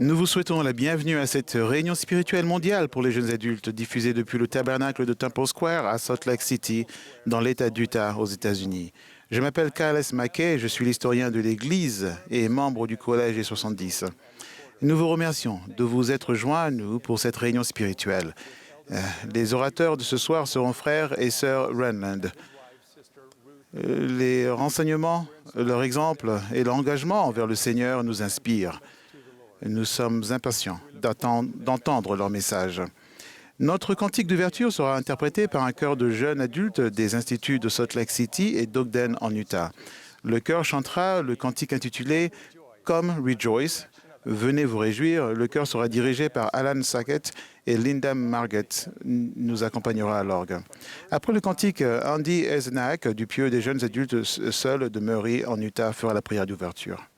Nous vous souhaitons la bienvenue à cette réunion spirituelle mondiale pour les jeunes adultes diffusée depuis le tabernacle de Temple Square à Salt Lake City, dans l'État d'Utah, aux États-Unis. Je m'appelle Kyle S. McKay, je suis l'historien de l'Église et membre du Collège des 70. Nous vous remercions de vous être joints à nous pour cette réunion spirituelle. Les orateurs de ce soir seront frères et sœurs Renland. Les renseignements, leur exemple et leur engagement envers le Seigneur nous inspirent. Nous sommes impatients d'entendre leur message. Notre cantique d'ouverture sera interprété par un chœur de jeunes adultes des instituts de Salt Lake City et d'Ogden en Utah. Le chœur chantera le cantique intitulé « Come Rejoice ». Venez vous réjouir. Le chœur sera dirigé par Alan Sackett et Linda Marget nous accompagnera à l'orgue. Après le cantique, Andy Eisenach du pieu des jeunes adultes seuls de Murray en Utah fera la prière d'ouverture.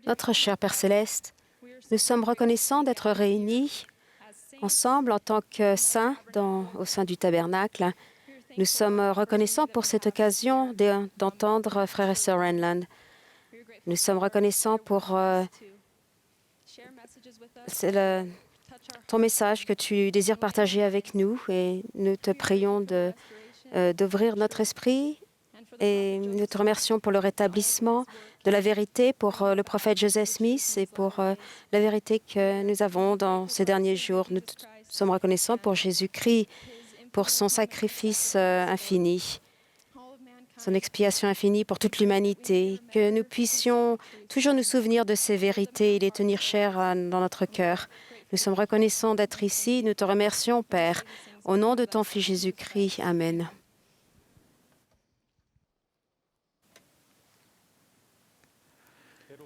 Notre cher Père Céleste, nous sommes reconnaissants d'être réunis ensemble en tant que saints au sein du tabernacle. Nous sommes reconnaissants pour cette occasion d'entendre Frère et Sœur Renland. Nous sommes reconnaissants pour ton message que tu désires partager avec nous et nous te prions d'ouvrir notre esprit et nous te remercions pour le rétablissement de la vérité, pour le prophète Joseph Smith et pour la vérité que nous avons dans ces derniers jours. Nous sommes reconnaissants pour Jésus-Christ, pour son sacrifice infini, son expiation infinie pour toute l'humanité, que nous puissions toujours nous souvenir de ces vérités et les tenir chères dans notre cœur. Nous sommes reconnaissants d'être ici. Nous te remercions, Père. Au nom de ton Fils Jésus-Christ. Amen.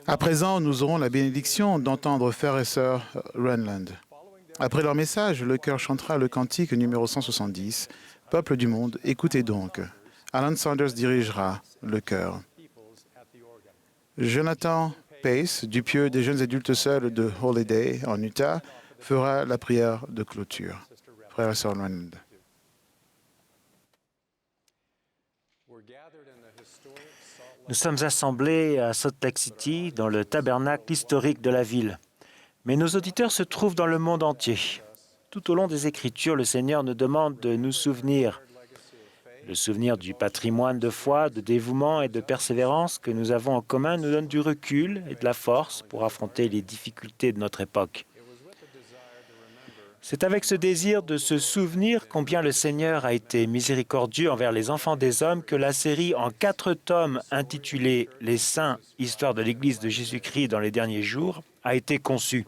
À présent, nous aurons la bénédiction d'entendre frères et sœurs Renland. Après leur message, le chœur chantera le cantique numéro 170, « Peuple du monde, écoutez donc ». Alan Saunders dirigera le chœur. Jonathan Pace, du pieux des jeunes adultes seuls de Holiday, en Utah, fera la prière de clôture. Frères et sœurs Renland. Nous sommes assemblés à Salt Lake City, dans le tabernacle historique de la ville. Mais nos auditeurs se trouvent dans le monde entier. Tout au long des Écritures, le Seigneur nous demande de nous souvenir. Le souvenir du patrimoine de foi, de dévouement et de persévérance que nous avons en commun nous donne du recul et de la force pour affronter les difficultés de notre époque. C'est avec ce désir de se souvenir combien le Seigneur a été miséricordieux envers les enfants des hommes que la série en 4 tomes intitulée « Les Saints, histoire de l'Église de Jésus-Christ dans les derniers jours » a été conçue.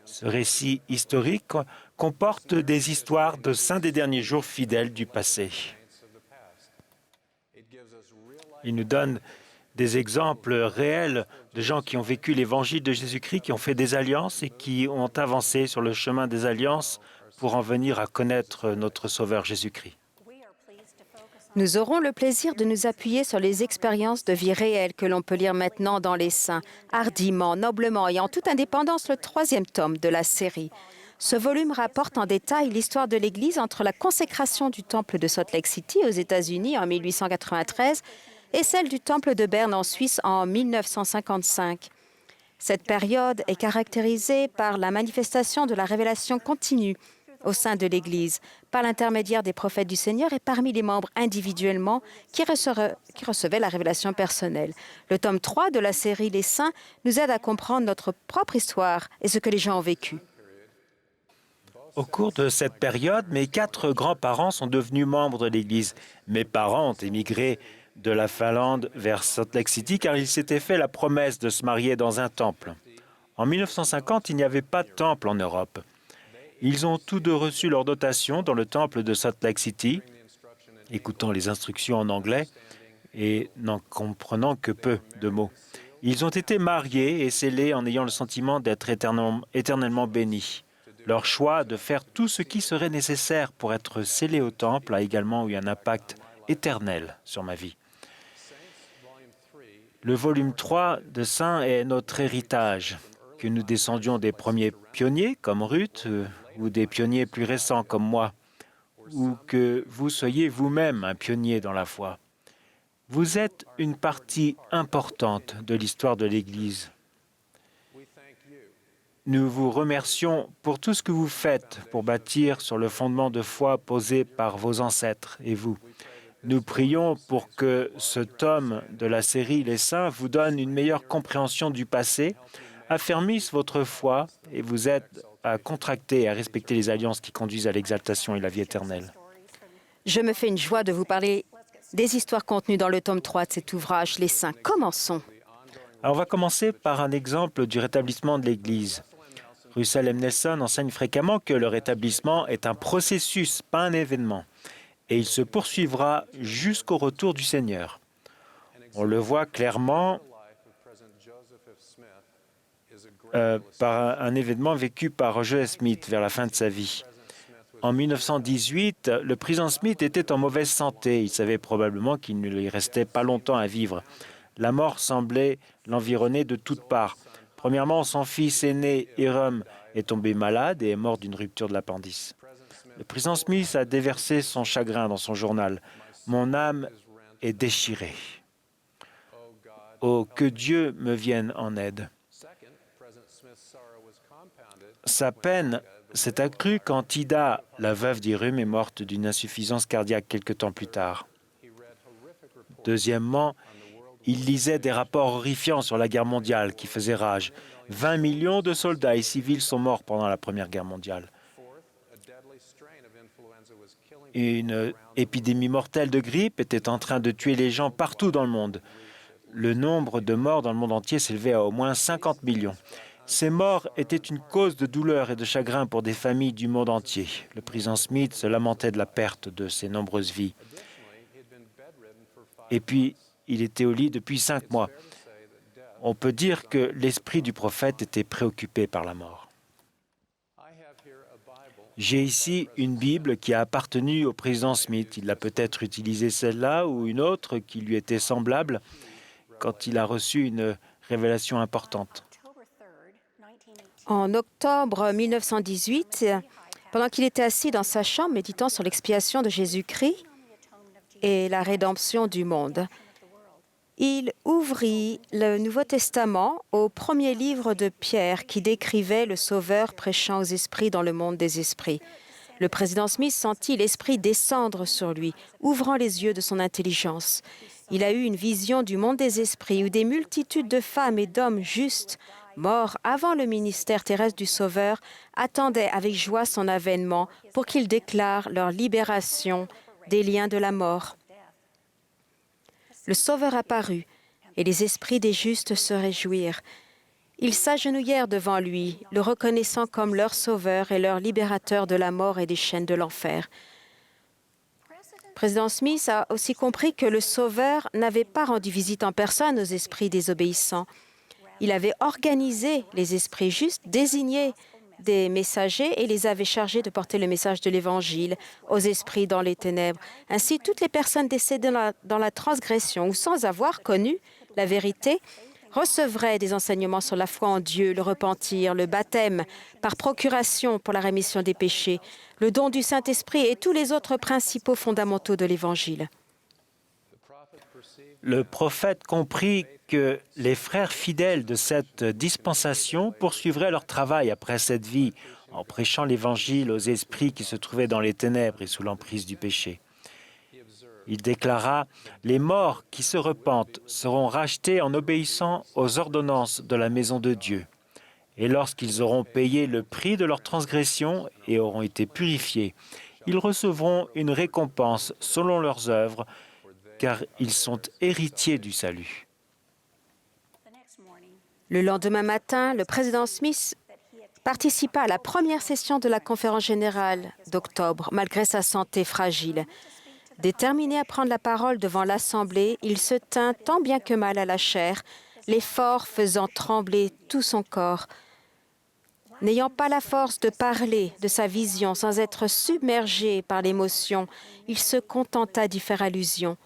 Ce récit historique comporte des histoires de saints des derniers jours fidèles du passé. Il nous donne des exemples réels de gens qui ont vécu l'Évangile de Jésus-Christ, qui ont fait des alliances et qui ont avancé sur le chemin des alliances pour en venir à connaître notre Sauveur Jésus-Christ. Nous aurons le plaisir de nous appuyer sur les expériences de vie réelles que l'on peut lire maintenant dans les Saints, hardiment, noblement et en toute indépendance le 3e tome de la série. Ce volume rapporte en détail l'histoire de l'Église entre la consécration du temple de Salt Lake City aux États-Unis en 1893 et celle du Temple de Berne en Suisse en 1955. Cette période est caractérisée par la manifestation de la révélation continue au sein de l'Église, par l'intermédiaire des prophètes du Seigneur et parmi les membres individuellement qui recevaient la révélation personnelle. Le tome 3 de la série Les Saints nous aide à comprendre notre propre histoire et ce que les gens ont vécu. Au cours de cette période, mes 4 grands-parents sont devenus membres de l'Église. Mes parents ont émigré de la Finlande vers Salt Lake City car ils s'étaient fait la promesse de se marier dans un temple. En 1950, il n'y avait pas de temple en Europe. Ils ont tous deux reçu leur dotation dans le temple de Salt Lake City, écoutant les instructions en anglais et n'en comprenant que peu de mots. Ils ont été mariés et scellés en ayant le sentiment d'être éternellement bénis. Leur choix de faire tout ce qui serait nécessaire pour être scellés au temple a également eu un impact éternel sur ma vie. Le volume 3 de Saints est notre héritage, que nous descendions des premiers pionniers comme Ruth ou des pionniers plus récents comme moi, ou que vous soyez vous-même un pionnier dans la foi. Vous êtes une partie importante de l'histoire de l'Église. Nous vous remercions pour tout ce que vous faites pour bâtir sur le fondement de foi posé par vos ancêtres et vous. Nous prions pour que ce tome de la série Les Saints vous donne une meilleure compréhension du passé, affermisse votre foi et vous aide à contracter et à respecter les alliances qui conduisent à l'exaltation et la vie éternelle. Je me fais une joie de vous parler des histoires contenues dans le tome 3 de cet ouvrage, Les Saints. Commençons. Alors, on va commencer par un exemple du rétablissement de l'Église. Russell M. Nelson enseigne fréquemment que le rétablissement est un processus, pas un événement, et il se poursuivra jusqu'au retour du Seigneur. On le voit clairement par un événement vécu par Joseph Smith vers la fin de sa vie. En 1918, le président Smith était en mauvaise santé. Il savait probablement qu'il ne lui restait pas longtemps à vivre. La mort semblait l'environner de toutes parts. Premièrement, son fils aîné, Hiram, est tombé malade et est mort d'une rupture de l'appendice. Le président Smith a déversé son chagrin dans son journal. « Mon âme est déchirée. » au « que Dieu me vienne en aide ». Sa peine s'est accrue quand Ida, la veuve d'Irum, est morte d'une insuffisance cardiaque quelque temps plus tard. Deuxièmement, il lisait des rapports horrifiants sur la guerre mondiale qui faisaient rage. 20 millions de soldats et civils sont morts pendant la Première Guerre mondiale. Une épidémie mortelle de grippe était en train de tuer les gens partout dans le monde. Le nombre de morts dans le monde entier s'élevait à au moins 50 millions. Ces morts étaient une cause de douleur et de chagrin pour des familles du monde entier. Le président Smith se lamentait de la perte de ces nombreuses vies. Et puis, il était au lit depuis 5 mois. On peut dire que l'esprit du prophète était préoccupé par la mort. J'ai ici une Bible qui a appartenu au président Smith. Il a peut-être utilisé celle-là ou une autre qui lui était semblable quand il a reçu une révélation importante. En octobre 1918, pendant qu'il était assis dans sa chambre méditant sur l'expiation de Jésus-Christ et la rédemption du monde, il ouvrit le Nouveau Testament au premier livre de Pierre qui décrivait le Sauveur prêchant aux esprits dans le monde des esprits. Le président Smith sentit l'Esprit descendre sur lui, ouvrant les yeux de son intelligence. Il a eu une vision du monde des esprits où des multitudes de femmes et d'hommes justes, morts avant le ministère terrestre du Sauveur, attendaient avec joie son avènement pour qu'il déclare leur libération des liens de la mort. Le Sauveur apparut, et les esprits des justes se réjouirent. Ils s'agenouillèrent devant lui, le reconnaissant comme leur Sauveur et leur libérateur de la mort et des chaînes de l'enfer. Président Smith a aussi compris que le Sauveur n'avait pas rendu visite en personne aux esprits désobéissants. Il avait organisé les esprits justes, désigné des messagers et les avait chargés de porter le message de l'Évangile aux esprits dans les ténèbres. Ainsi, toutes les personnes décédées dans la transgression ou sans avoir connu la vérité recevraient des enseignements sur la foi en Dieu, le repentir, le baptême par procuration pour la rémission des péchés, le don du Saint-Esprit et tous les autres principaux fondamentaux de l'Évangile. Le prophète comprit que les frères fidèles de cette dispensation poursuivraient leur travail après cette vie en prêchant l'Évangile aux esprits qui se trouvaient dans les ténèbres et sous l'emprise du péché. Il déclara « Les morts qui se repentent seront rachetés en obéissant aux ordonnances de la maison de Dieu. Et lorsqu'ils auront payé le prix de leur transgression et auront été purifiés, ils recevront une récompense selon leurs œuvres, car ils sont héritiers du salut. » Le lendemain matin, le président Smith participa à la première session de la conférence générale d'octobre, malgré sa santé fragile. Déterminé à prendre la parole devant l'Assemblée, il se tint tant bien que mal à la chair, l'effort faisant trembler tout son corps. N'ayant pas la force de parler de sa vision sans être submergé par l'émotion, il se contenta d'y faire allusion.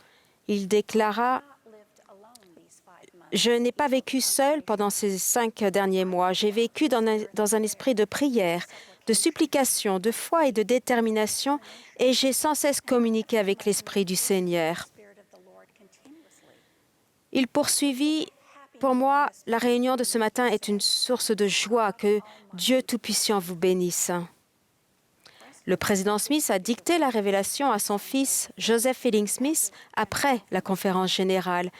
Il déclara « Je n'ai pas vécu seul pendant ces 5 derniers mois. J'ai vécu dans un esprit de prière, de supplication, de foi et de détermination, et j'ai sans cesse communiqué avec l'Esprit du Seigneur. » Il poursuivit « Pour moi, la réunion de ce matin est une source de joie. Que Dieu Tout-Puissant vous bénisse. » Le président Smith a dicté la révélation à son fils Joseph Fielding Smith après la conférence générale.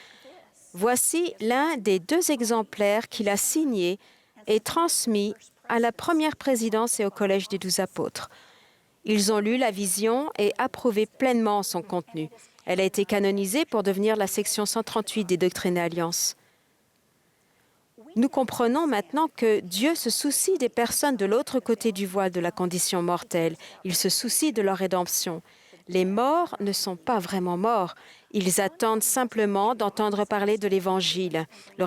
Voici l'un des 2 exemplaires qu'il a signés et transmis à la première présidence et au Collège des 12 apôtres. Ils ont lu la vision et approuvé pleinement son contenu. Elle a été canonisée pour devenir la section 138 des Doctrines et Alliances. Nous comprenons maintenant que Dieu se soucie des personnes de l'autre côté du voile de la condition mortelle. Il se soucie de leur rédemption. Les morts ne sont pas vraiment morts. Ils attendent simplement d'entendre parler de l'Évangile. Le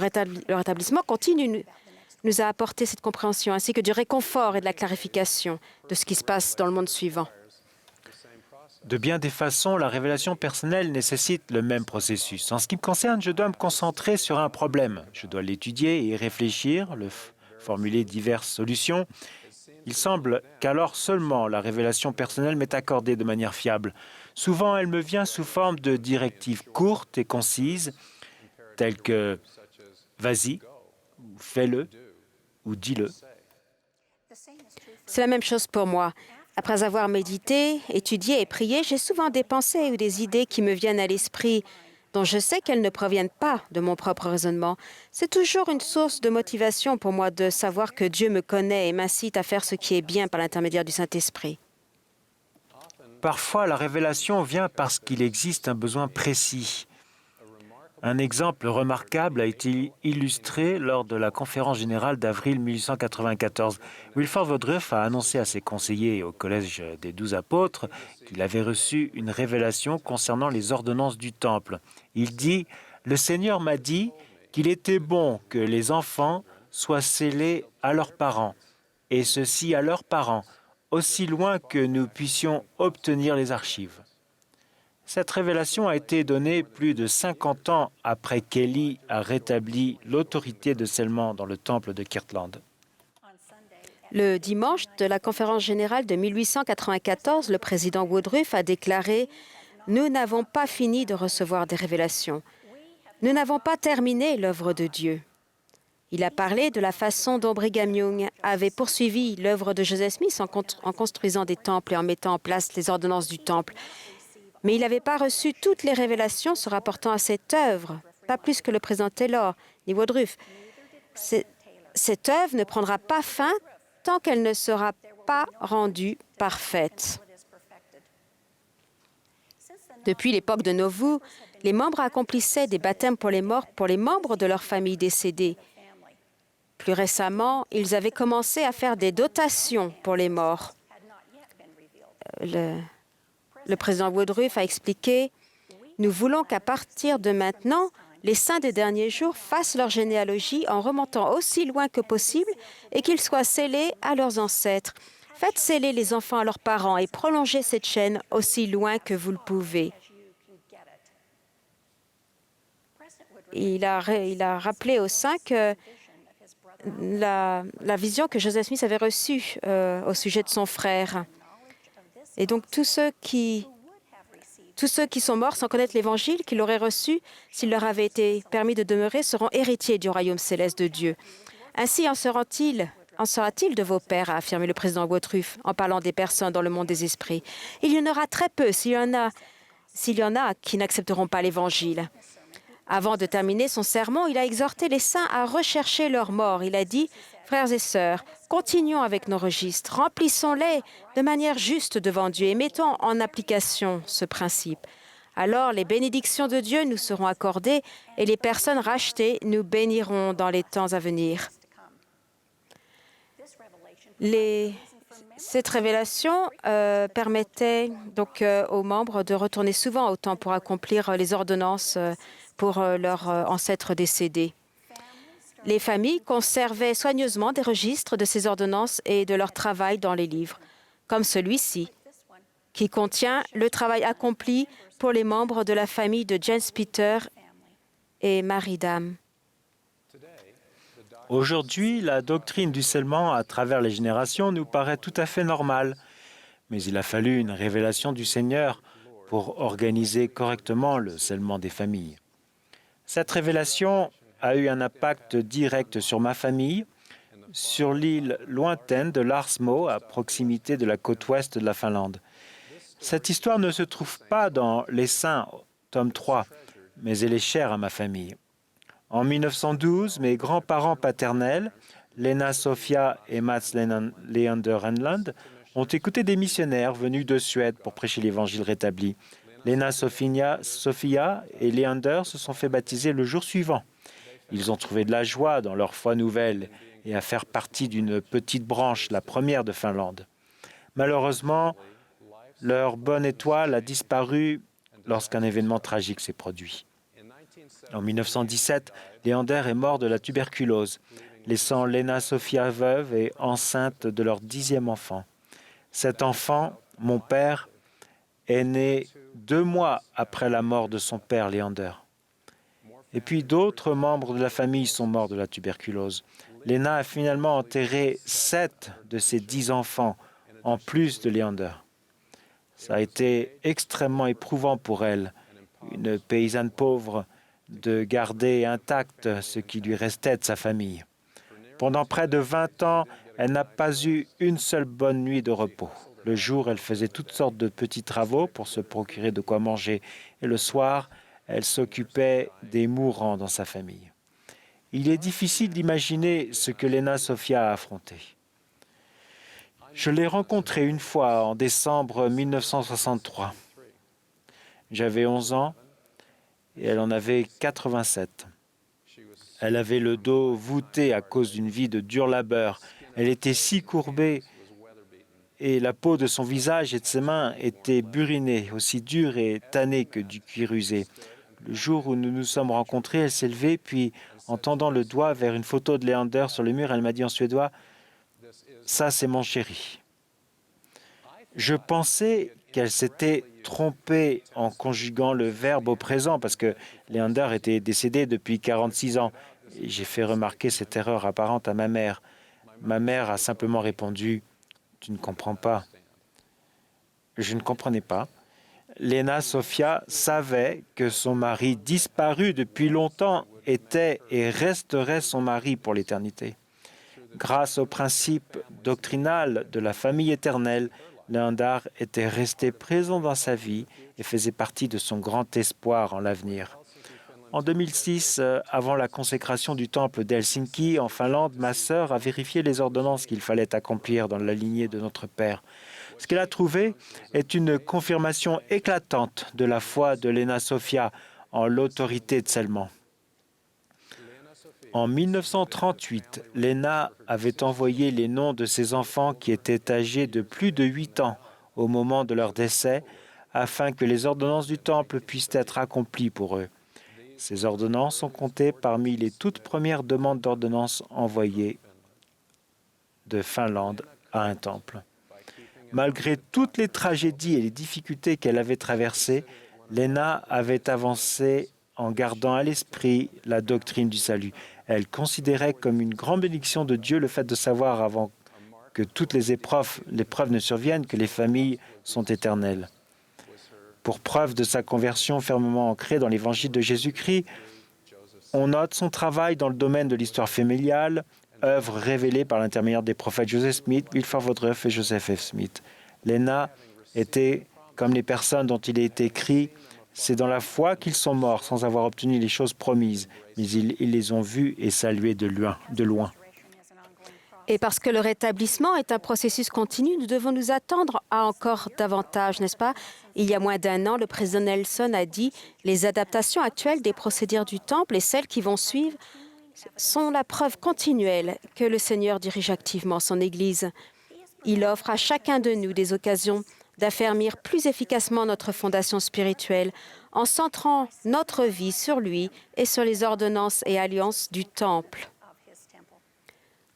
rétablissement continu nous a apporté cette compréhension, ainsi que du réconfort et de la clarification de ce qui se passe dans le monde suivant. De bien des façons, la révélation personnelle nécessite le même processus. En ce qui me concerne, je dois me concentrer sur un problème. Je dois l'étudier et y réfléchir, formuler diverses solutions. Il semble qu'alors seulement la révélation personnelle m'est accordée de manière fiable. Souvent, elle me vient sous forme de directives courtes et concises, telles que vas-y, ou fais-le, ou dis-le. C'est la même chose pour moi. Après avoir médité, étudié et prié, j'ai souvent des pensées ou des idées qui me viennent à l'esprit dont je sais qu'elles ne proviennent pas de mon propre raisonnement. C'est toujours une source de motivation pour moi de savoir que Dieu me connaît et m'incite à faire ce qui est bien par l'intermédiaire du Saint-Esprit. Parfois, la révélation vient parce qu'il existe un besoin précis. Un exemple remarquable a été illustré lors de la conférence générale d'avril 1894. Wilford Woodruff a annoncé à ses conseillers et au Collège des 12 apôtres qu'il avait reçu une révélation concernant les ordonnances du Temple. Il dit « Le Seigneur m'a dit qu'il était bon que les enfants soient scellés à leurs parents, et ceci à leurs parents, aussi loin que nous puissions obtenir les archives. » Cette révélation a été donnée plus de 50 ans après qu'Élie a rétabli l'autorité de scellement dans le temple de Kirtland. Le dimanche de la conférence générale de 1894, le président Woodruff a déclaré « Nous n'avons pas fini de recevoir des révélations. Nous n'avons pas terminé l'œuvre de Dieu. » Il a parlé de la façon dont Brigham Young avait poursuivi l'œuvre de Joseph Smith en construisant des temples et en mettant en place les ordonnances du temple. Mais il n'avait pas reçu toutes les révélations se rapportant à cette œuvre, pas plus que le président Taylor ni Woodruff. Cette œuvre ne prendra pas fin tant qu'elle ne sera pas rendue parfaite. Depuis l'époque de Nauvoo, les membres accomplissaient des baptêmes pour les morts pour les membres de leur famille décédée. Plus récemment, ils avaient commencé à faire des dotations pour les morts. Le président Woodruff a expliqué « Nous voulons qu'à partir de maintenant, les saints des derniers jours fassent leur généalogie en remontant aussi loin que possible et qu'ils soient scellés à leurs ancêtres. Faites sceller les enfants à leurs parents et prolongez cette chaîne aussi loin que vous le pouvez. » Il a rappelé aux saints que la vision que Joseph Smith avait reçue au sujet de son frère. Et donc, tous ceux qui sont morts sans connaître l'Évangile qu'il aurait reçu s'il leur avait été permis de demeurer seront héritiers du royaume céleste de Dieu. Ainsi en sera-t-il de vos pères, a affirmé le président Woodruff en parlant des personnes dans le monde des esprits. Il y en aura très peu s'il y en a qui n'accepteront pas l'Évangile. Avant de terminer son sermon, il a exhorté les saints à rechercher leurs morts. Il a dit « Frères et sœurs, continuons avec nos registres, remplissons-les de manière juste devant Dieu et mettons en application ce principe. Alors les bénédictions de Dieu nous seront accordées et les personnes rachetées nous béniront dans les temps à venir. » Cette révélation permettait donc aux membres de retourner souvent au temple pour accomplir les ordonnances pour leurs ancêtres décédés. Les familles conservaient soigneusement des registres de ces ordonnances et de leur travail dans les livres, comme celui-ci, qui contient le travail accompli pour les membres de la famille de James Peter et Mary Dam. Aujourd'hui, la doctrine du scellement à travers les générations nous paraît tout à fait normale, mais il a fallu une révélation du Seigneur pour organiser correctement le scellement des familles. Cette révélation a eu un impact direct sur ma famille, sur l'île lointaine de Larsmo, à proximité de la côte ouest de la Finlande. Cette histoire ne se trouve pas dans Les Saints, tome 3, mais elle est chère à ma famille. En 1912, mes grands-parents paternels, Lena Sophia et Mats Leander Enland, ont écouté des missionnaires venus de Suède pour prêcher l'Évangile rétabli. Lena Sophia et Leander se sont fait baptiser le jour suivant. Ils ont trouvé de la joie dans leur foi nouvelle et à faire partie d'une petite branche, la première de Finlande. Malheureusement, leur bonne étoile a disparu lorsqu'un événement tragique s'est produit. En 1917, Leander est mort de la tuberculose, laissant Lena Sophia veuve et enceinte de leur 10e enfant. Cet enfant, mon père, est né 2 mois après la mort de son père, Leander. Et puis d'autres membres de la famille sont morts de la tuberculose. Lena a finalement enterré 7 de ses 10 enfants, en plus de Leander. Ça a été extrêmement éprouvant pour elle, une paysanne pauvre, de garder intact ce qui lui restait de sa famille. Pendant près de 20 ans, elle n'a pas eu une seule bonne nuit de repos. Le jour, elle faisait toutes sortes de petits travaux pour se procurer de quoi manger. Et le soir, elle s'occupait des mourants dans sa famille. Il est difficile d'imaginer ce que Lena Sofia a affronté. Je l'ai rencontrée une fois en décembre 1963. J'avais 11 ans et elle en avait 87. Elle avait le dos voûté à cause d'une vie de dur labeur. Elle était si courbée et la peau de son visage et de ses mains était burinée, aussi dure et tannée que du cuir usé. Le jour où nous nous sommes rencontrés, elle s'est levée, puis en tendant le doigt vers une photo de Leander sur le mur, elle m'a dit en suédois « Ça, c'est mon chéri ». Je pensais qu'elle s'était trompée en conjuguant le verbe au présent parce que Leander était décédé depuis 46 ans. J'ai fait remarquer cette erreur apparente à ma mère. Ma mère a simplement répondu « Tu ne comprends pas ». Je ne comprenais pas. Lena Sofia savait que son mari, disparu depuis longtemps, était et resterait son mari pour l'éternité. Grâce au principe doctrinal de la famille éternelle, Leander était resté présent dans sa vie et faisait partie de son grand espoir en l'avenir. En 2006, avant la consécration du temple d'Helsinki, en Finlande, ma sœur a vérifié les ordonnances qu'il fallait accomplir dans la lignée de notre père. Ce qu'elle a trouvé est une confirmation éclatante de la foi de Lena Sofia en l'autorité de Selman. En 1938, Lena avait envoyé les noms de ses enfants qui étaient âgés de plus de 8 ans au moment de leur décès, afin que les ordonnances du temple puissent être accomplies pour eux. Ces ordonnances sont comptées parmi les toutes premières demandes d'ordonnances envoyées de Finlande à un temple. Malgré toutes les tragédies et les difficultés qu'elle avait traversées, Lena avait avancé en gardant à l'esprit la doctrine du salut. Elle considérait comme une grande bénédiction de Dieu le fait de savoir avant que toutes les épreuves ne surviennent que les familles sont éternelles. Pour preuve de sa conversion fermement ancrée dans l'Évangile de Jésus-Christ, on note son travail dans le domaine de l'histoire familiale, œuvre révélée par l'intermédiaire des prophètes Joseph Smith, Wilford Woodruff et Joseph F. Smith. Lena était comme les personnes dont il est écrit « C'est dans la foi qu'ils sont morts sans avoir obtenu les choses promises, mais ils les ont vues et saluées de loin. » Et parce que le rétablissement est un processus continu, nous devons nous attendre à encore davantage, n'est-ce pas? Il y a moins d'1 an, le président Nelson a dit « Les adaptations actuelles des procédures du Temple et celles qui vont suivre sont la preuve continuelle que le Seigneur dirige activement son Église. Il offre à chacun de nous des occasions d'affermir plus efficacement notre fondation spirituelle en centrant notre vie sur lui et sur les ordonnances et alliances du Temple.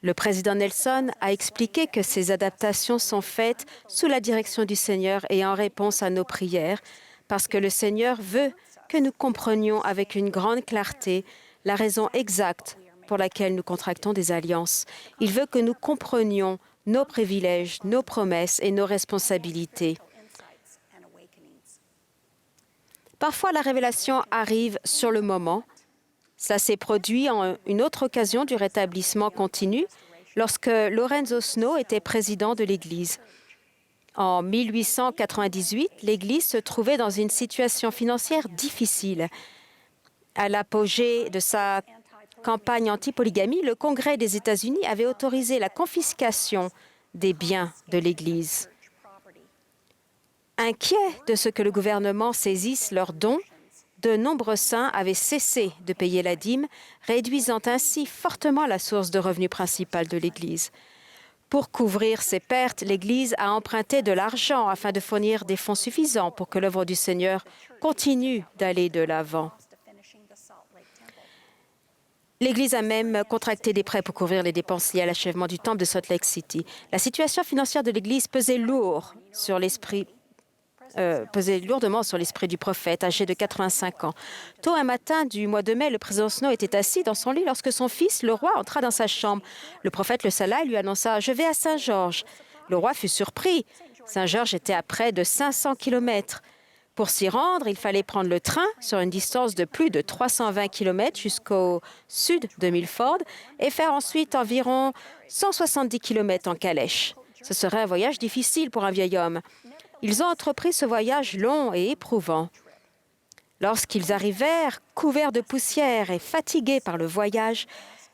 Le président Nelson a expliqué que ces adaptations sont faites sous la direction du Seigneur et en réponse à nos prières, parce que le Seigneur veut que nous comprenions avec une grande clarté la raison exacte pour laquelle nous contractons des alliances. Il veut que nous comprenions nos privilèges, nos promesses et nos responsabilités. Parfois, la révélation arrive sur le moment. Cela s'est produit en une autre occasion du rétablissement continu, lorsque Lorenzo Snow était président de l'Église. En 1898, l'Église se trouvait dans une situation financière difficile. À l'apogée de sa campagne anti-polygamie, le Congrès des États-Unis avait autorisé la confiscation des biens de l'Église. Inquiets de ce que le gouvernement saisisse leurs dons, de nombreux saints avaient cessé de payer la dîme, réduisant ainsi fortement la source de revenus principale de l'Église. Pour couvrir ces pertes, l'Église a emprunté de l'argent afin de fournir des fonds suffisants pour que l'œuvre du Seigneur continue d'aller de l'avant. L'Église a même contracté des prêts pour couvrir les dépenses liées à l'achèvement du temple de Salt Lake City. La situation financière de l'Église pesait lourdement sur l'esprit du prophète, âgé de 85 ans. Tôt un matin du mois de mai, le président Snow était assis dans son lit lorsque son fils, le roi, entra dans sa chambre. Le prophète le salla et lui annonça « Je vais à Saint-Georges ». Le roi fut surpris. Saint-Georges était à près de 500 kilomètres. Pour s'y rendre, il fallait prendre le train sur une distance de plus de 320 km jusqu'au sud de Milford et faire ensuite environ 170 km en calèche. Ce serait un voyage difficile pour un vieil homme. Ils ont entrepris ce voyage long et éprouvant. Lorsqu'ils arrivèrent, couverts de poussière et fatigués par le voyage,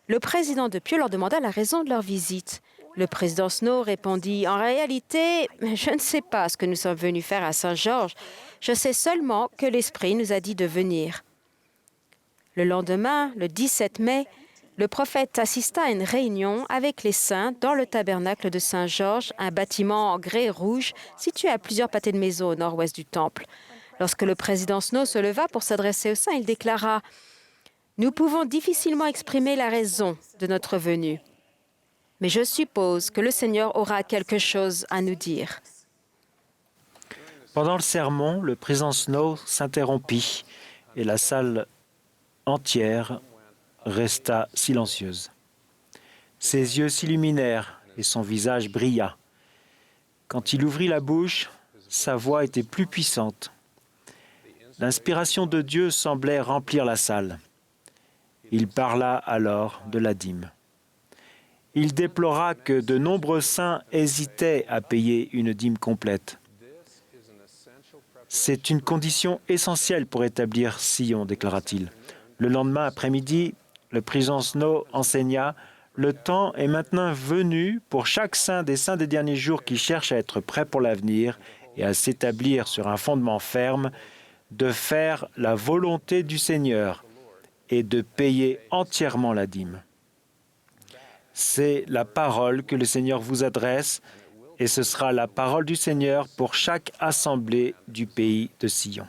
le président de Pieux leur demanda la raison de leur visite. Le président Snow répondit « En réalité, je ne sais pas ce que nous sommes venus faire à Saint-Georges. Je sais seulement que l'Esprit nous a dit de venir. » Le lendemain, le 17 mai, le prophète assista à une réunion avec les saints dans le tabernacle de Saint-Georges, un bâtiment en grès rouge situé à plusieurs pâtés de maison au nord-ouest du temple. Lorsque le président Snow se leva pour s'adresser aux saints, il déclara « Nous pouvons difficilement exprimer la raison de notre venue, mais je suppose que le Seigneur aura quelque chose à nous dire. » Pendant le sermon, le président Snow s'interrompit et la salle entière resta silencieuse. Ses yeux s'illuminèrent et son visage brilla. Quand il ouvrit la bouche, sa voix était plus puissante. L'inspiration de Dieu semblait remplir la salle. Il parla alors de la dîme. Il déplora que de nombreux saints hésitaient à payer une dîme complète. C'est une condition essentielle pour établir Sion, déclara-t-il. Le lendemain après-midi, le président Snow enseigna « Le temps est maintenant venu pour chaque saint des saints des derniers jours qui cherche à être prêt pour l'avenir et à s'établir sur un fondement ferme, de faire la volonté du Seigneur et de payer entièrement la dîme. » C'est la parole que le Seigneur vous adresse et ce sera la parole du Seigneur pour chaque assemblée du pays de Sion.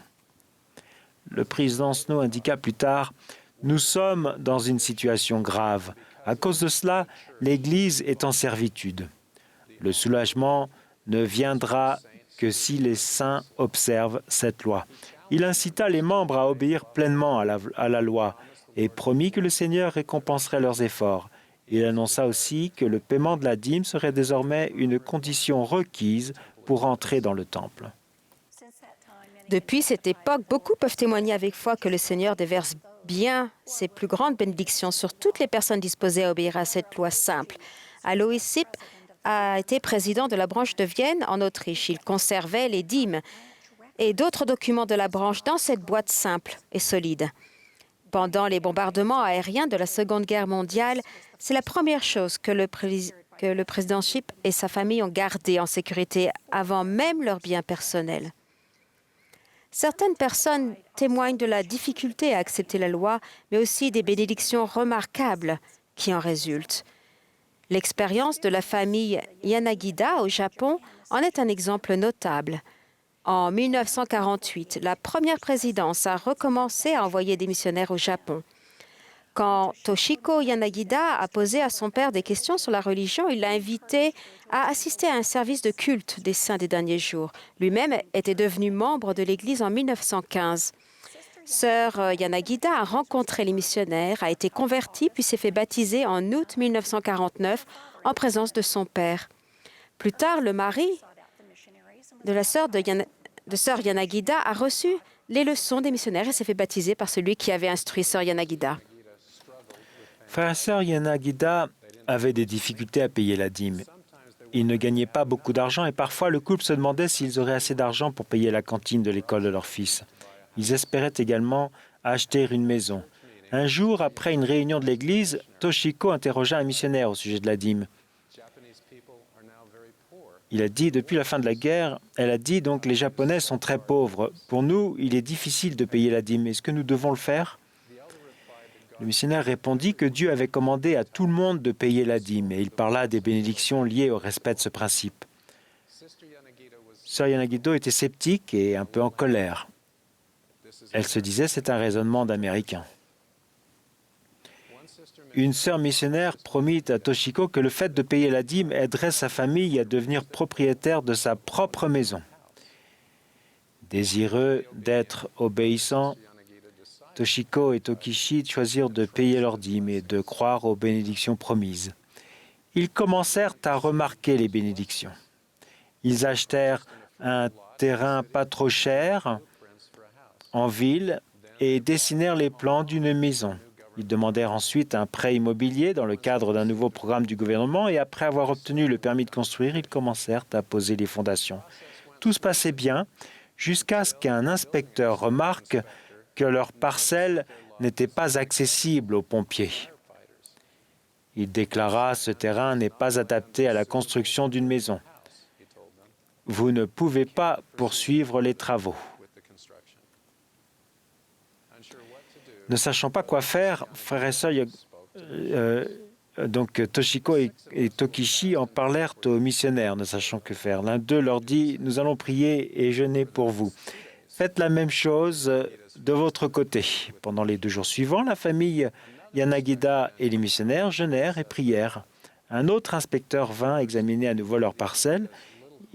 Le président Snow indiqua plus tard « Nous sommes dans une situation grave. À cause de cela, l'Église est en servitude. Le soulagement ne viendra que si les saints observent cette loi. » Il incita les membres à obéir pleinement à la loi et promit que le Seigneur récompenserait leurs efforts. Il annonça aussi que le paiement de la dîme serait désormais une condition requise pour entrer dans le temple. Depuis cette époque, beaucoup peuvent témoigner avec foi que le Seigneur déverse bien ses plus grandes bénédictions sur toutes les personnes disposées à obéir à cette loi simple. Alois Sipp a été président de la branche de Vienne en Autriche. Il conservait les dîmes et d'autres documents de la branche dans cette boîte simple et solide. Pendant les bombardements aériens de la Seconde Guerre mondiale, c'est la première chose que le président Shipp et sa famille ont gardée en sécurité avant même leurs biens personnels. Certaines personnes témoignent de la difficulté à accepter la loi, mais aussi des bénédictions remarquables qui en résultent. L'expérience de la famille Yanagida au Japon en est un exemple notable. En 1948, la première présidence a recommencé à envoyer des missionnaires au Japon. Quand Toshiko Yanagida a posé à son père des questions sur la religion, il l'a invité à assister à un service de culte des saints des derniers jours. Lui-même était devenu membre de l'Église en 1915. Sœur Yanagida a rencontré les missionnaires, a été convertie puis s'est fait baptiser en août 1949 en présence de son père. Plus tard, le mari de la sœur Sœur Yanagida a reçu les leçons des missionnaires et s'est fait baptiser par celui qui avait instruit Sœur Yanagida. Frère et sœur Yanagida avaient des difficultés à payer la dîme. Ils ne gagnaient pas beaucoup d'argent et parfois le couple se demandait s'ils auraient assez d'argent pour payer la cantine de l'école de leur fils. Ils espéraient également acheter une maison. Un jour, après une réunion de l'Église, Toshiko interrogea un missionnaire au sujet de la dîme. Il a dit, depuis la fin de la guerre, elle a dit, donc les Japonais sont très pauvres. Pour nous, il est difficile de payer la dîme. Est-ce que nous devons le faire? Le missionnaire répondit que Dieu avait commandé à tout le monde de payer la dîme et il parla des bénédictions liées au respect de ce principe. Sœur Yanagida était sceptique et un peu en colère. Elle se disait, c'est un raisonnement d'Américain. Une sœur missionnaire promit à Toshiko que le fait de payer la dîme aiderait sa famille à devenir propriétaire de sa propre maison. Désireux d'être obéissants, Toshiko et Tokichi choisirent de payer leur dîme et de croire aux bénédictions promises. Ils commencèrent à remarquer les bénédictions. Ils achetèrent un terrain pas trop cher en ville et dessinèrent les plans d'une maison. Ils demandèrent ensuite un prêt immobilier dans le cadre d'un nouveau programme du gouvernement et après avoir obtenu le permis de construire, ils commencèrent à poser les fondations. Tout se passait bien jusqu'à ce qu'un inspecteur remarque que leur parcelle n'était pas accessible aux pompiers. Il déclara « Ce terrain n'est pas adapté à la construction d'une maison. Vous ne pouvez pas poursuivre les travaux. » Ne sachant pas quoi faire, frères et sœurs, Toshiko et Tokichi en parlèrent aux missionnaires, ne sachant que faire. L'un d'eux leur dit « Nous allons prier et jeûner pour vous. Faites la même chose de votre côté. » Pendant les 2 jours suivants, la famille Yanagida et les missionnaires jeûnèrent et prièrent. Un autre inspecteur vint examiner à nouveau leur parcelle.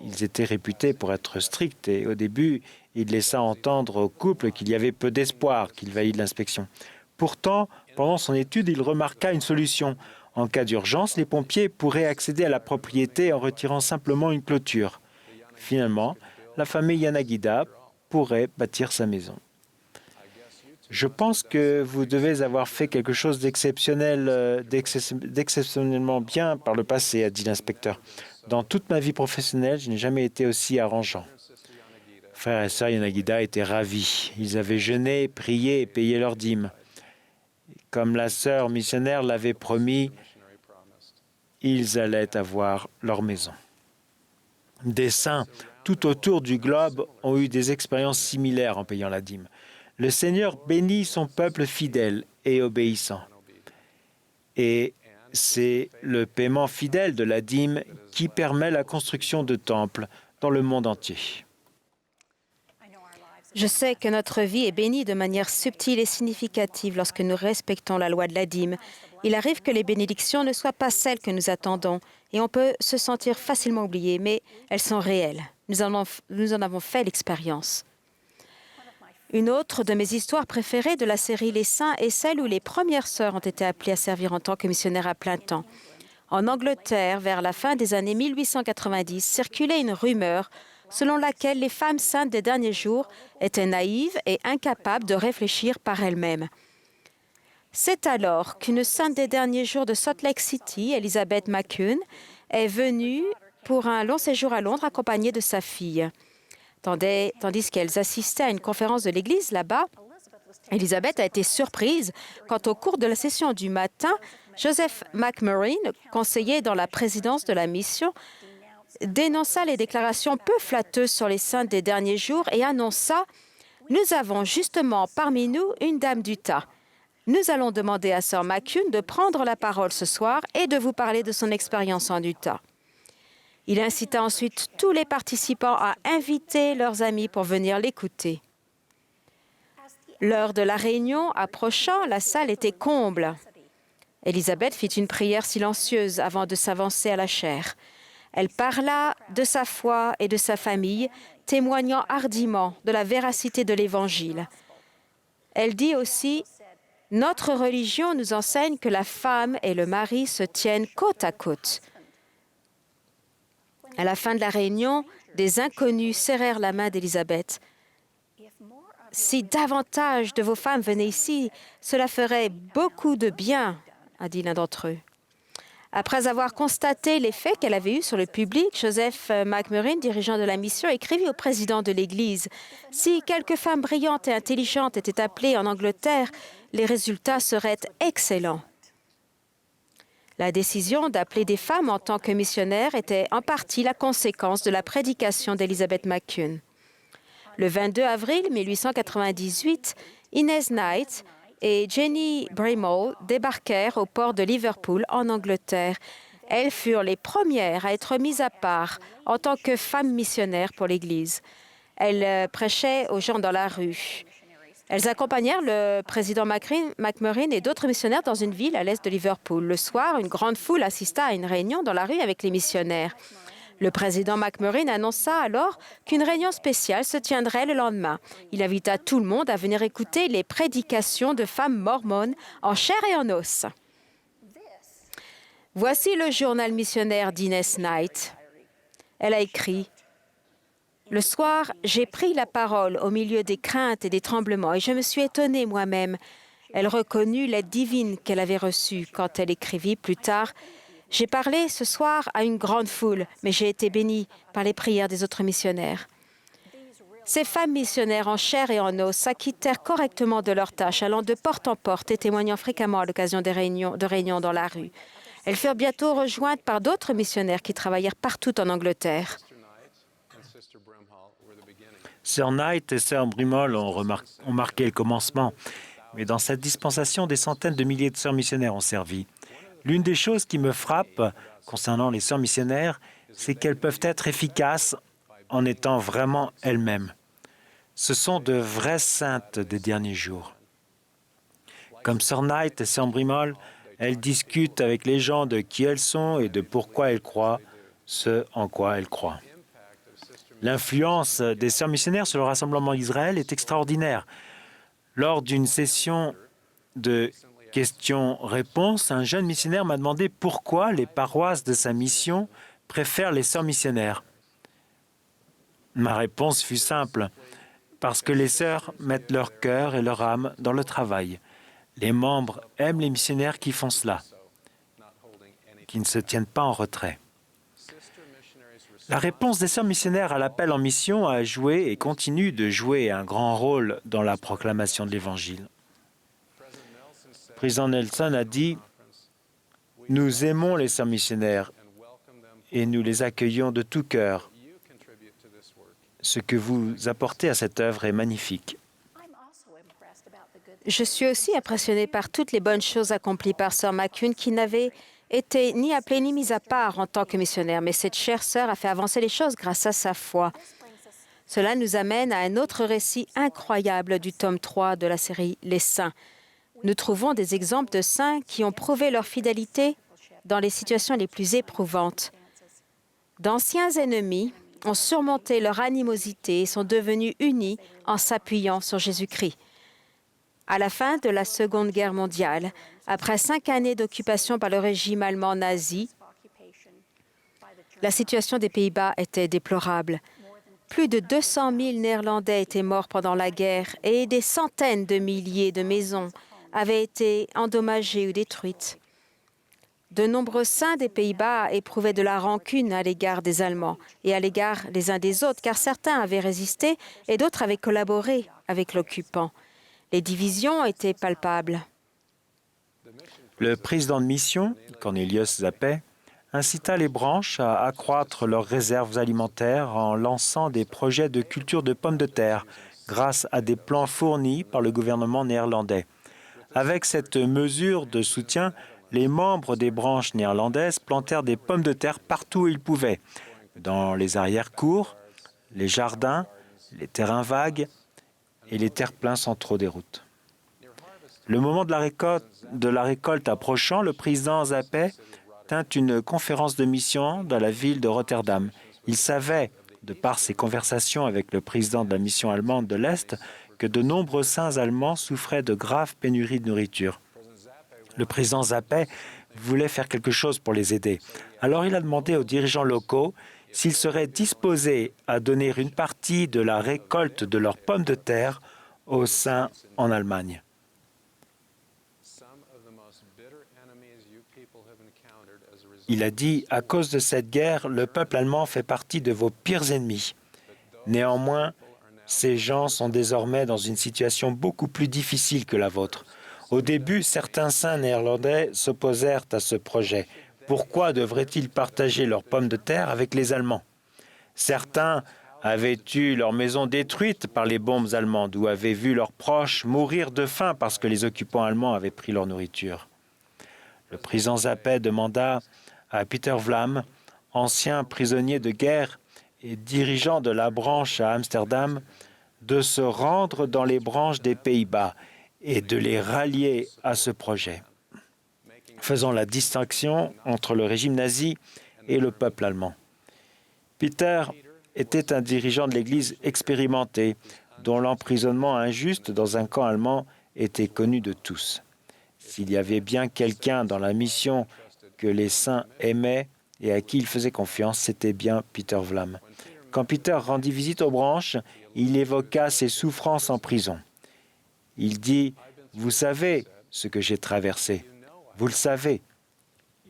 Ils étaient réputés pour être stricts et au début, il laissa entendre au couple qu'il y avait peu d'espoir qu'il valide l'inspection. Pourtant, pendant son étude, il remarqua une solution. En cas d'urgence, les pompiers pourraient accéder à la propriété en retirant simplement une clôture. Finalement, la famille Yanagida pourrait bâtir sa maison. Je pense que vous devez avoir fait quelque chose d'exceptionnellement bien par le passé, a dit l'inspecteur. Dans toute ma vie professionnelle, je n'ai jamais été aussi arrangeant. Frères et sœurs Yanagida étaient ravis. Ils avaient jeûné, prié et payé leurs dîmes. Comme la sœur missionnaire l'avait promis, ils allaient avoir leur maison. Des saints tout autour du globe ont eu des expériences similaires en payant la dîme. Le Seigneur bénit son peuple fidèle et obéissant. Et c'est le paiement fidèle de la dîme qui permet la construction de temples dans le monde entier. Je sais que notre vie est bénie de manière subtile et significative lorsque nous respectons la loi de la dîme. Il arrive que les bénédictions ne soient pas celles que nous attendons et on peut se sentir facilement oublié, mais elles sont réelles. Nous en avons fait l'expérience. Une autre de mes histoires préférées de la série Les Saints est celle où les premières sœurs ont été appelées à servir en tant que missionnaires à plein temps. En Angleterre, vers la fin des années 1890, circulait une rumeur selon laquelle les femmes saintes des derniers jours étaient naïves et incapables de réfléchir par elles-mêmes. C'est alors qu'une sainte des derniers jours de Salt Lake City, Elizabeth McCune, est venue pour un long séjour à Londres accompagnée de sa fille. Tandis qu'elles assistaient à une conférence de l'Église là-bas, Elizabeth a été surprise quand, au cours de la session du matin, Joseph McMurrin, conseiller dans la présidence de la mission, dénonça les déclarations peu flatteuses sur les saintes des derniers jours et annonça « Nous avons justement parmi nous une dame d'Utah. Nous allons demander à Sœur McCune de prendre la parole ce soir et de vous parler de son expérience en Utah. » Il incita ensuite tous les participants à inviter leurs amis pour venir l'écouter. L'heure de la réunion approchant, la salle était comble. Élisabeth fit une prière silencieuse avant de s'avancer à la chaire. Elle parla de sa foi et de sa famille, témoignant hardiment de la véracité de l'Évangile. Elle dit aussi « Notre religion nous enseigne que la femme et le mari se tiennent côte à côte. » À la fin de la réunion, des inconnus serrèrent la main d'Élisabeth. « Si davantage de vos femmes venaient ici, cela ferait beaucoup de bien, » a dit l'un d'entre eux. Après avoir constaté l'effet qu'elle avait eu sur le public, Joseph McMurrin, dirigeant de la mission, écrivit au président de l'Église « Si quelques femmes brillantes et intelligentes étaient appelées en Angleterre, les résultats seraient excellents. » La décision d'appeler des femmes en tant que missionnaires était en partie la conséquence de la prédication d'Elizabeth McCune. Le 22 avril 1898, Inez Knight et Jenny Brimall débarquèrent au port de Liverpool, en Angleterre. Elles furent les premières à être mises à part en tant que femmes missionnaires pour l'Église. Elles prêchaient aux gens dans la rue. Elles accompagnèrent le président McMurrin et d'autres missionnaires dans une ville à l'est de Liverpool. Le soir, une grande foule assista à une réunion dans la rue avec les missionnaires. Le président McMurrin annonça alors qu'une réunion spéciale se tiendrait le lendemain. Il invita tout le monde à venir écouter les prédications de femmes mormones en chair et en os. Voici le journal missionnaire d'Inez Knight. Elle a écrit Le soir, j'ai pris la parole au milieu des craintes et des tremblements et je me suis étonnée moi-même. Elle reconnut l'aide divine qu'elle avait reçue quand elle écrivit plus tard. J'ai parlé ce soir à une grande foule, mais j'ai été bénie par les prières des autres missionnaires. Ces femmes missionnaires en chair et en os s'acquittèrent correctement de leurs tâches, allant de porte en porte et témoignant fréquemment à l'occasion de réunions dans la rue. Elles furent bientôt rejointes par d'autres missionnaires qui travaillèrent partout en Angleterre. Sœur Knight et Sœur Brimall ont marqué le commencement, mais dans cette dispensation, des centaines de milliers de sœurs missionnaires ont servi. L'une des choses qui me frappe concernant les sœurs missionnaires, c'est qu'elles peuvent être efficaces en étant vraiment elles-mêmes. Ce sont de vraies saintes des derniers jours. Comme Sœur Knight et Sœur Brimall, elles discutent avec les gens de qui elles sont et de pourquoi elles croient ce en quoi elles croient. L'influence des sœurs missionnaires sur le Rassemblement d'Israël est extraordinaire. Lors d'une session de questions-réponses, un jeune missionnaire m'a demandé pourquoi les paroisses de sa mission préfèrent les sœurs missionnaires. Ma réponse fut simple, parce que les sœurs mettent leur cœur et leur âme dans le travail. Les membres aiment les missionnaires qui font cela, qui ne se tiennent pas en retrait. La réponse des sœurs missionnaires à l'appel en mission a joué et continue de jouer un grand rôle dans la proclamation de l'Évangile. Le président Nelson a dit « Nous aimons les sœurs missionnaires et nous les accueillons de tout cœur. Ce que vous apportez à cette œuvre est magnifique. » Je suis aussi impressionnée par toutes les bonnes choses accomplies par Sœur McCune, qui n'avait été ni appelée ni mise à part en tant que missionnaire, mais cette chère sœur a fait avancer les choses grâce à sa foi. Cela nous amène à un autre récit incroyable du tome 3 de la série Les Saints. Nous trouvons des exemples de saints qui ont prouvé leur fidélité dans les situations les plus éprouvantes. D'anciens ennemis ont surmonté leur animosité et sont devenus unis en s'appuyant sur Jésus-Christ. À la fin de la Seconde Guerre mondiale, après 5 années d'occupation par le régime allemand nazi, la situation des Pays-Bas était déplorable. Plus de 200 000 Néerlandais étaient morts pendant la guerre et des centaines de milliers de maisons avaient été endommagées ou détruites. De nombreux saints des Pays-Bas éprouvaient de la rancune à l'égard des Allemands et à l'égard les uns des autres, car certains avaient résisté et d'autres avaient collaboré avec l'occupant. Les divisions étaient palpables. Le président de mission, Cornelius Zappé, incita les branches à accroître leurs réserves alimentaires en lançant des projets de culture de pommes de terre grâce à des plans fournis par le gouvernement néerlandais. Avec cette mesure de soutien, les membres des branches néerlandaises plantèrent des pommes de terre partout où ils pouvaient, dans les arrière-cours, les jardins, les terrains vagues et les terre-pleins centraux des routes. Le moment de la récolte approchant, le président Zappé tint une conférence de mission dans la ville de Rotterdam. Il savait, de par ses conversations avec le président de la mission allemande de l'Est, que de nombreux saints allemands souffraient de graves pénuries de nourriture. Le président Zappé voulait faire quelque chose pour les aider. Alors il a demandé aux dirigeants locaux s'ils seraient disposés à donner une partie de la récolte de leurs pommes de terre aux saints en Allemagne. Il a dit « À cause de cette guerre, le peuple allemand fait partie de vos pires ennemis. Néanmoins, ces gens sont désormais dans une situation beaucoup plus difficile que la vôtre. Au début, certains saints néerlandais s'opposèrent à ce projet. Pourquoi devraient-ils partager leurs pommes de terre avec les Allemands? Certains avaient eu leur maison détruite par les bombes allemandes ou avaient vu leurs proches mourir de faim parce que les occupants allemands avaient pris leur nourriture. » Le président Zappé demanda à Peter Vlam, ancien prisonnier de guerre et dirigeant de la branche à Amsterdam, de se rendre dans les branches des Pays-Bas et de les rallier à ce projet, faisant la distinction entre le régime nazi et le peuple allemand. Peter était un dirigeant de l'Église expérimenté, dont l'emprisonnement injuste dans un camp allemand était connu de tous. S'il y avait bien quelqu'un dans la mission que les saints aimaient et à qui ils faisaient confiance, c'était bien Peter Vlam. Quand Peter rendit visite aux branches, il évoqua ses souffrances en prison. Il dit, « Vous savez ce que j'ai traversé. Vous le savez. »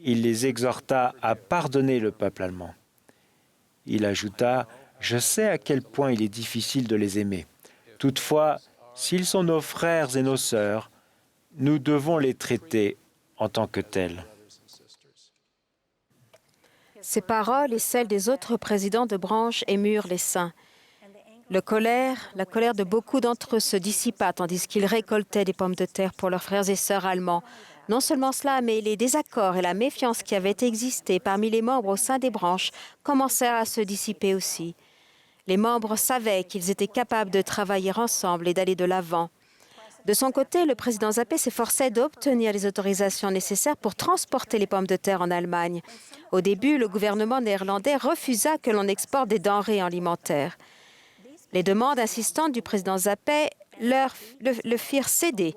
Il les exhorta à pardonner le peuple allemand. Il ajouta, « Je sais à quel point il est difficile de les aimer. Toutefois, s'ils sont nos frères et nos sœurs, nous devons les traiter en tant que tels. » Ces paroles et celles des autres présidents de branche émurent les saints. La colère de beaucoup d'entre eux se dissipa tandis qu'ils récoltaient des pommes de terre pour leurs frères et sœurs allemands. Non seulement cela, mais les désaccords et la méfiance qui avaient existé parmi les membres au sein des branches commencèrent à se dissiper aussi. Les membres savaient qu'ils étaient capables de travailler ensemble et d'aller de l'avant. De son côté, le président Zappé s'efforçait d'obtenir les autorisations nécessaires pour transporter les pommes de terre en Allemagne. Au début, le gouvernement néerlandais refusa que l'on exporte des denrées alimentaires. Les demandes insistantes du président Zappé le firent céder.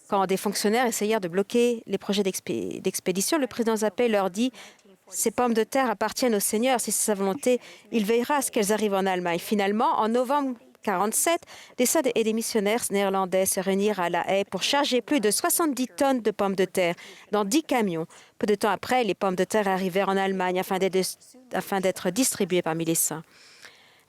Quand des fonctionnaires essayèrent de bloquer les projets d'expédition, le président Zappé leur dit « Ces pommes de terre appartiennent au Seigneur. Si c'est sa volonté, il veillera à ce qu'elles arrivent en Allemagne. » Finalement, en novembre 1947, des saints et des missionnaires néerlandais se réunirent à La Haye pour charger plus de 70 tonnes de pommes de terre dans 10 camions. Peu de temps après, les pommes de terre arrivèrent en Allemagne afin d'être distribuées parmi les saints.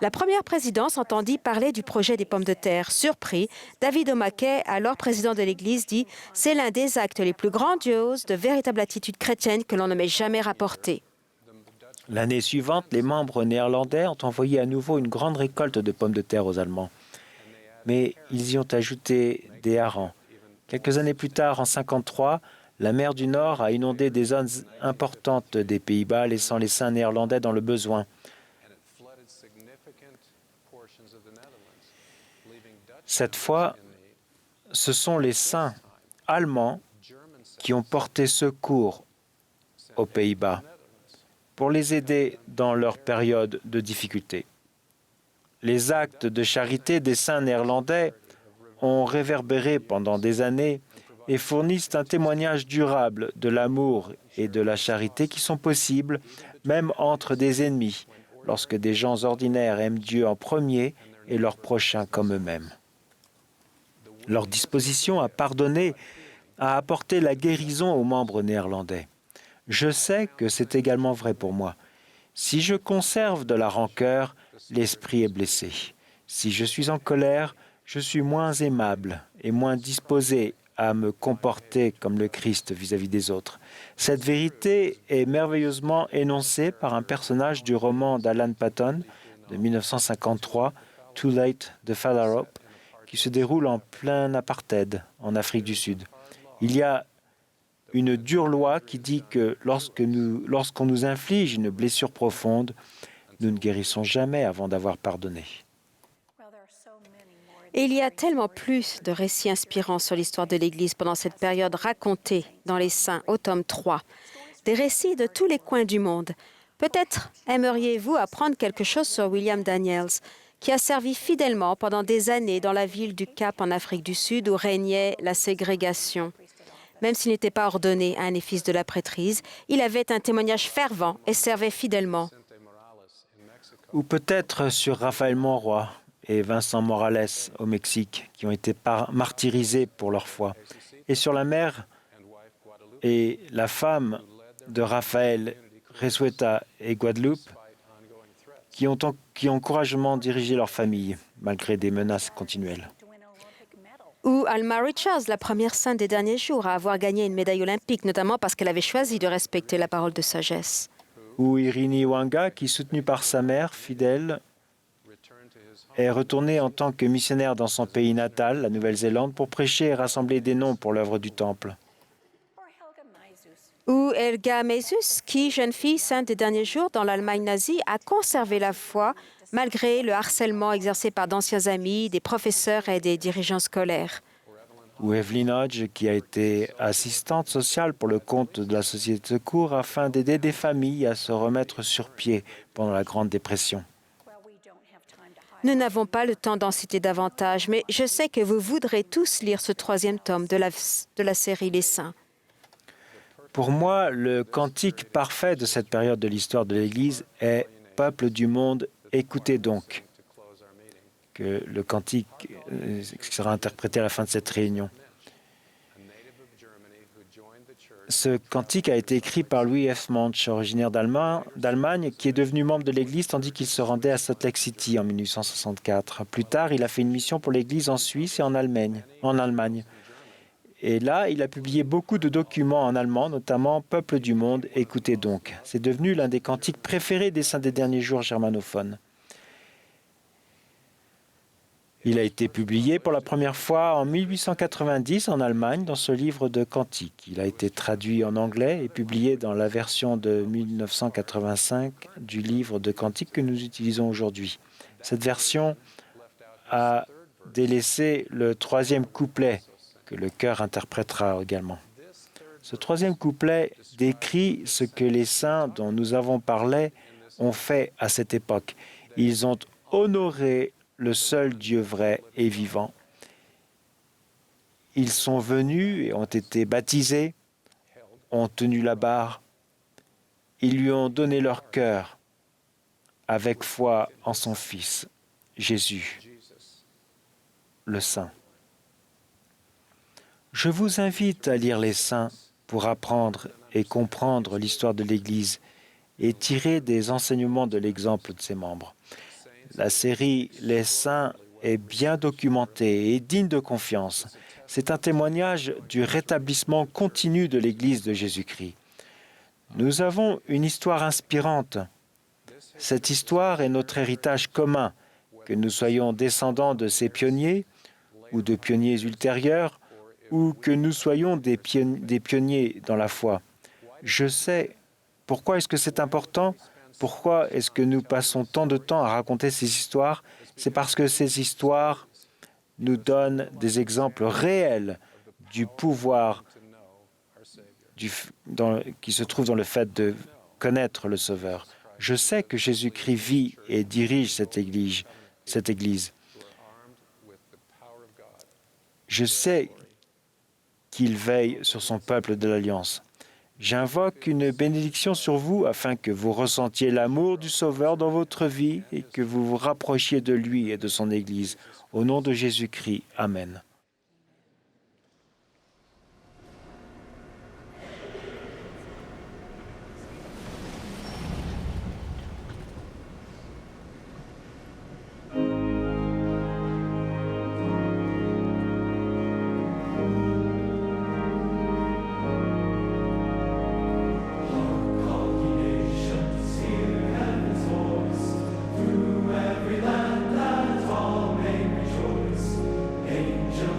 La première présidence entendit parler du projet des pommes de terre. Surpris, David O'Mackey, alors président de l'Église, dit « C'est l'un des actes les plus grandioses de véritable attitude chrétienne que l'on ne m'ait jamais rapporté. » L'année suivante, les membres néerlandais ont envoyé à nouveau une grande récolte de pommes de terre aux Allemands. Mais ils y ont ajouté des harengs. Quelques années plus tard, en 1953, la mer du Nord a inondé des zones importantes des Pays-Bas, laissant les saints néerlandais dans le besoin. Cette fois, ce sont les saints allemands qui ont porté secours aux Pays-Bas pour les aider dans leur période de difficulté. Les actes de charité des saints néerlandais ont réverbéré pendant des années et fournissent un témoignage durable de l'amour et de la charité qui sont possibles même entre des ennemis, lorsque des gens ordinaires aiment Dieu en premier et leurs prochains comme eux-mêmes. Leur disposition à pardonner a apporté la guérison aux membres néerlandais. Je sais que c'est également vrai pour moi. Si je conserve de la rancœur, l'esprit est blessé. Si je suis en colère, je suis moins aimable et moins disposé à me comporter comme le Christ vis-à-vis des autres. Cette vérité est merveilleusement énoncée par un personnage du roman d'Alan Paton de 1953, Too Late de Phalarope, qui se déroule en plein apartheid en Afrique du Sud. Il y a une dure loi qui dit que lorsqu'on nous inflige une blessure profonde, nous ne guérissons jamais avant d'avoir pardonné. Et il y a tellement plus de récits inspirants sur l'histoire de l'Église pendant cette période racontée dans les Saints au tome 3. Des récits de tous les coins du monde. Peut-être aimeriez-vous apprendre quelque chose sur William Daniels, qui a servi fidèlement pendant des années dans la ville du Cap en Afrique du Sud où régnait la ségrégation. Même s'il n'était pas ordonné à un des fils de la prêtrise, il avait un témoignage fervent et servait fidèlement. Ou peut-être sur Raphaël Monroy et Vincent Morales au Mexique, qui ont été martyrisés pour leur foi. Et sur la mère et la femme de Raphaël, Resueta et Guadeloupe, qui ont courageusement dirigé leur famille, malgré des menaces continuelles. Ou Alma Richards, la première sainte des derniers jours à avoir gagné une médaille olympique, notamment parce qu'elle avait choisi de respecter la parole de sagesse. Ou Irini Wanga, qui, soutenue par sa mère fidèle, est retournée en tant que missionnaire dans son pays natal, la Nouvelle-Zélande, pour prêcher et rassembler des noms pour l'œuvre du Temple. Ou Helga Meizus, qui, jeune fille sainte des derniers jours dans l'Allemagne nazie, a conservé la foi malgré le harcèlement exercé par d'anciens amis, des professeurs et des dirigeants scolaires. Ou Evelyn Hodge, qui a été assistante sociale pour le compte de la Société de secours afin d'aider des familles à se remettre sur pied pendant la Grande Dépression. Nous n'avons pas le temps d'en citer davantage, mais je sais que vous voudrez tous lire ce troisième tome de la série Les Saints. Pour moi, le cantique parfait de cette période de l'histoire de l'Église est « Peuple du monde, Écoutez donc, que le cantique sera interprété à la fin de cette réunion. Ce cantique a été écrit par Louis F. Manch, originaire d'Allemagne, qui est devenu membre de l'Église tandis qu'il se rendait à Salt Lake City en 1864. Plus tard, il a fait une mission pour l'Église en Suisse et en Allemagne. Et là, il a publié beaucoup de documents en allemand, notamment « Peuple du monde, écoutez donc ». C'est devenu l'un des cantiques préférés des saints des derniers jours germanophones. Il a été publié pour la première fois en 1890 en Allemagne dans ce livre de cantiques. Il a été traduit en anglais et publié dans la version de 1985 du livre de cantiques que nous utilisons aujourd'hui. Cette version a délaissé le troisième couplet que le chœur interprétera également. Ce troisième couplet décrit ce que les saints dont nous avons parlé ont fait à cette époque. Ils ont honoré le seul Dieu vrai et vivant. Ils sont venus et ont été baptisés, ont tenu la barre. Ils lui ont donné leur cœur avec foi en son Fils, Jésus, le Saint. Je vous invite à lire les saints pour apprendre et comprendre l'histoire de l'Église et tirer des enseignements de l'exemple de ses membres. La série « Les saints » est bien documentée et digne de confiance. C'est un témoignage du rétablissement continu de l'Église de Jésus-Christ. Nous avons une histoire inspirante. Cette histoire est notre héritage commun, que nous soyons descendants de ces pionniers ou de pionniers ultérieurs, ou que nous soyons des pionniers dans la foi. Je sais pourquoi est-ce que c'est important. Pourquoi est-ce que nous passons tant de temps à raconter ces histoires? C'est parce que ces histoires nous donnent des exemples réels du pouvoir qui se trouve dans le fait de connaître le Sauveur. Je sais que Jésus-Christ vit et dirige cette Église. Je sais qu'il veille sur son peuple de l'Alliance. J'invoque une bénédiction sur vous afin que vous ressentiez l'amour du Sauveur dans votre vie et que vous vous rapprochiez de lui et de son Église. Au nom de Jésus-Christ. Amen. Angels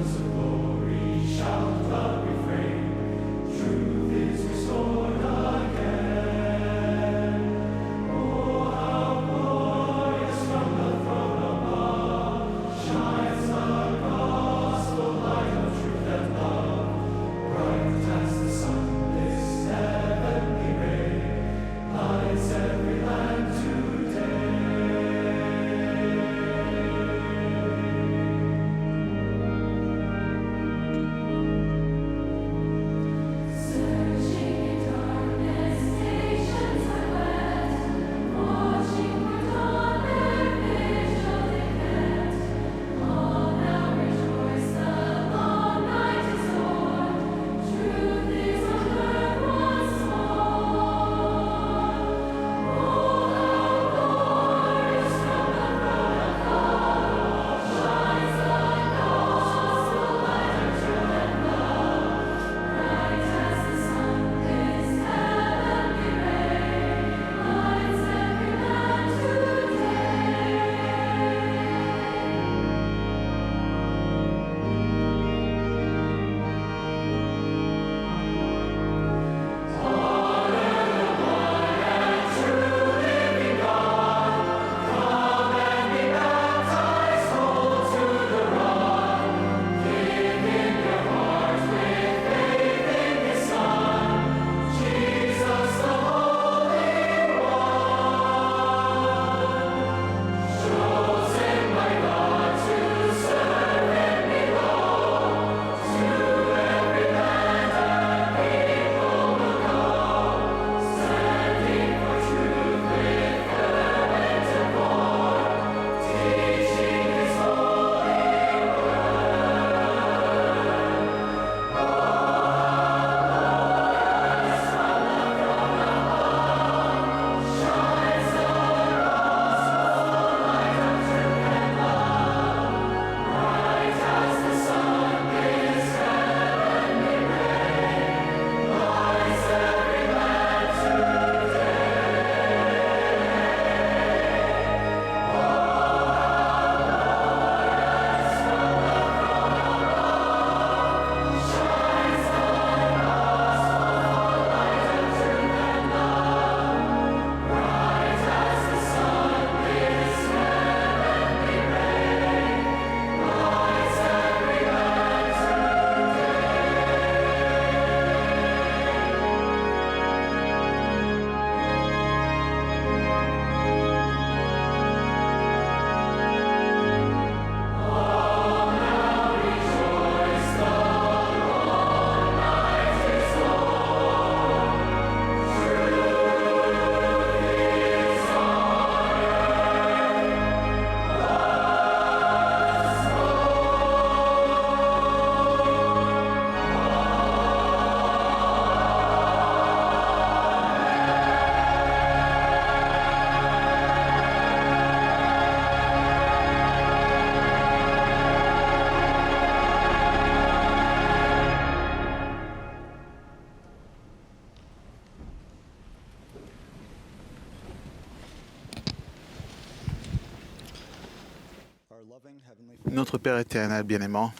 Notre Père éternel bien-aimant,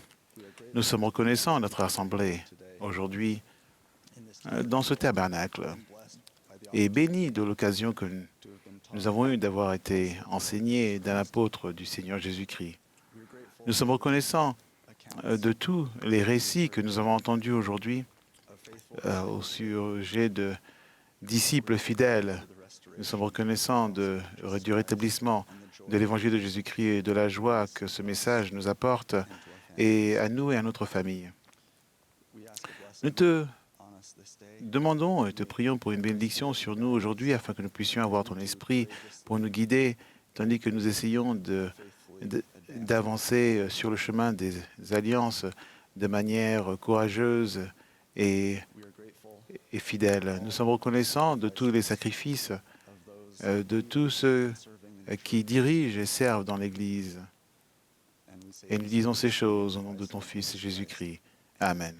nous sommes reconnaissants à notre assemblée aujourd'hui dans ce tabernacle et bénis de l'occasion que nous avons eue d'avoir été enseignés d'un apôtre du Seigneur Jésus-Christ. Nous sommes reconnaissants de tous les récits que nous avons entendus aujourd'hui au sujet de disciples fidèles. Nous sommes reconnaissants du rétablissement de l'Évangile de Jésus-Christ et de la joie que ce message nous apporte et à nous et à notre famille. Nous te demandons et te prions pour une bénédiction sur nous aujourd'hui afin que nous puissions avoir ton esprit pour nous guider, tandis que nous essayons d'avancer sur le chemin des alliances de manière courageuse et fidèle. Nous sommes reconnaissants de tous les sacrifices, de tous ceux qui dirigent et servent dans l'Église. Et nous disons ces choses au nom de ton Fils Jésus-Christ. Amen.